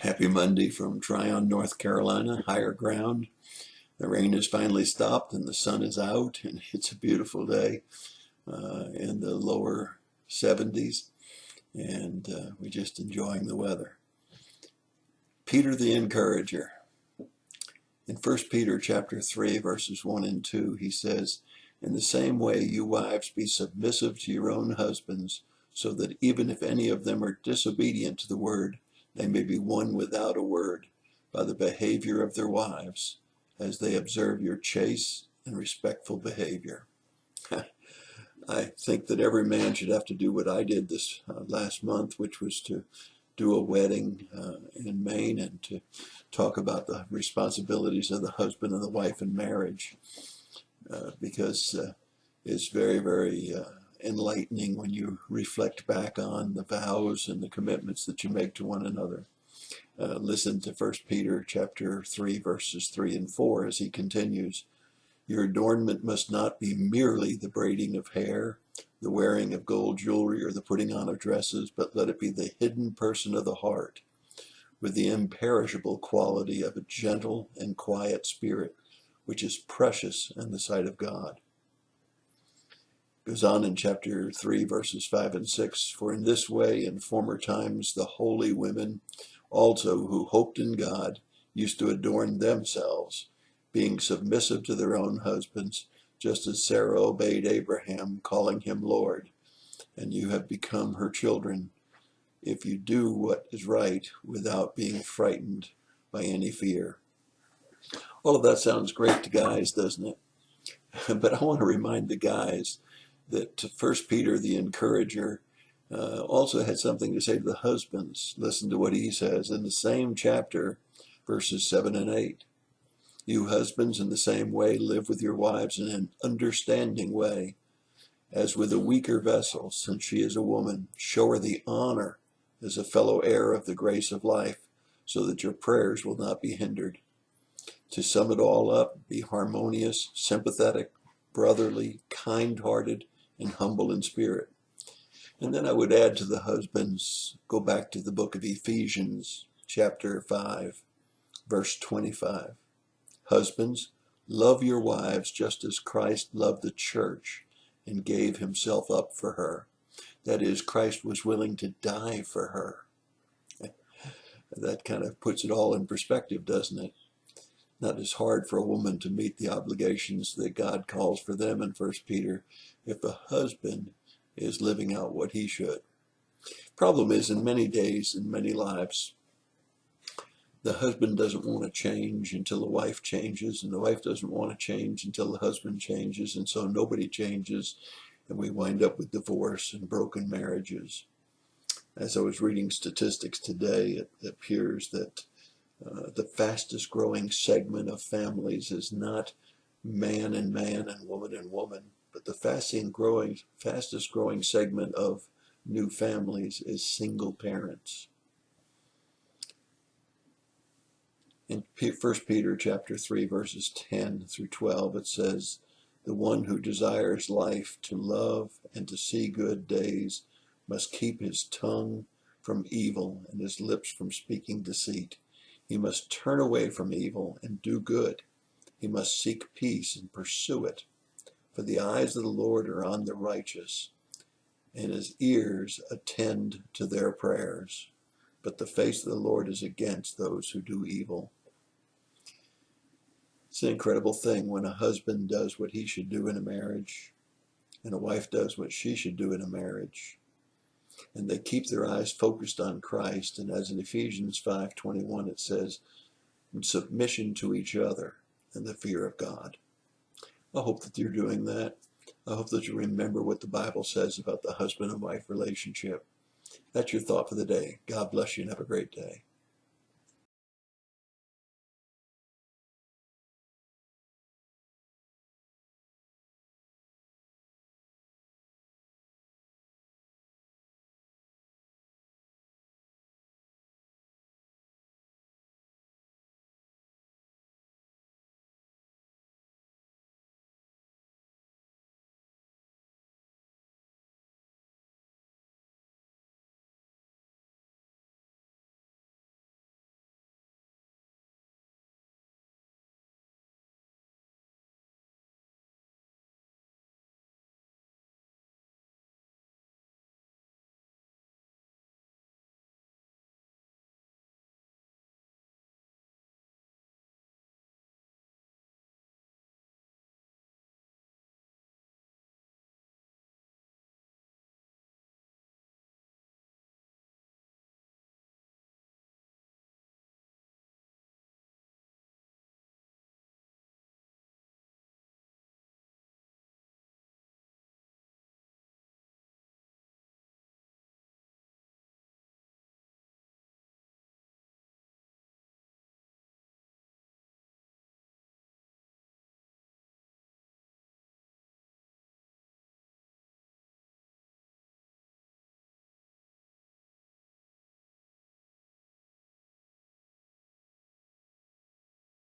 Happy Monday from Tryon, North Carolina, higher ground. The rain has finally stopped and the sun is out, and it's a beautiful day in the lower 70s, and we're just enjoying the weather. Peter the Encourager. In 1 Peter chapter 3, verses 1 and 2, he says, "In the same way, you wives, be submissive to your own husbands, so that even if any of them are disobedient to the word, they may be won without a word by the behavior of their wives, as they observe your chaste and respectful behavior." I think that every man should have to do what I did this last month, which was to do a wedding in Maine and to talk about the responsibilities of the husband and the wife in marriage, because it's very, very enlightening when you reflect back on the vows and the commitments that you make to one another. Listen to 1 Peter chapter 3, verses 3 and 4 as he continues. "Your adornment must not be merely the braiding of hair, the wearing of gold jewelry, or the putting on of dresses, but let it be the hidden person of the heart, with the imperishable quality of a gentle and quiet spirit, which is precious in the sight of God." Goes on in chapter 3, verses 5 and 6, "For in this way in former times the holy women also who hoped in God used to adorn themselves, being submissive to their own husbands, just as Sarah obeyed Abraham, calling him Lord. And you have become her children, if you do what is right without being frightened by any fear." All of that sounds great to guys, doesn't it? But I want to remind the guys that 1 Peter the Encourager also had something to say to the husbands. Listen to what he says in the same chapter, verses 7 and 8. "You husbands, in the same way, live with your wives in an understanding way, as with a weaker vessel, since she is a woman. Show her the honor as a fellow heir of the grace of life, so that your prayers will not be hindered. To sum it all up, be harmonious, sympathetic, brotherly, kind-hearted, and humble in spirit." And then I would add to the husbands, go back to the book of Ephesians, chapter 5, verse 25. "Husbands, love your wives just as Christ loved the church and gave himself up for her." That is, Christ was willing to die for her. That kind of puts it all in perspective, doesn't it? Not as hard for a woman to meet the obligations that God calls for them in 1 Peter if a husband is living out what he should. Problem is, in many days, in many lives, the husband doesn't want to change until the wife changes, and the wife doesn't want to change until the husband changes, and so nobody changes, and we wind up with divorce and broken marriages. As I was reading statistics today, it appears that the fastest growing segment of families is not man and man and woman, but the fastest growing segment of new families is single parents. In 1 Peter chapter 3, verses 10 through 12, it says, "The one who desires life, to love and to see good days, must keep his tongue from evil and his lips from speaking deceit. He must turn away from evil and do good. He must seek peace and pursue it. For the eyes of the Lord are on the righteous, and his ears attend to their prayers. But the face of the Lord is against those who do evil." It's an incredible thing when a husband does what he should do in a marriage, and a wife does what she should do in a marriage. And they keep their eyes focused on Christ. And as in Ephesians 5:21, it says, "In submission to each other and the fear of God." I hope that you're doing that. I hope that you remember what the Bible says about the husband and wife relationship. That's your thought for the day. God bless you and have a great day.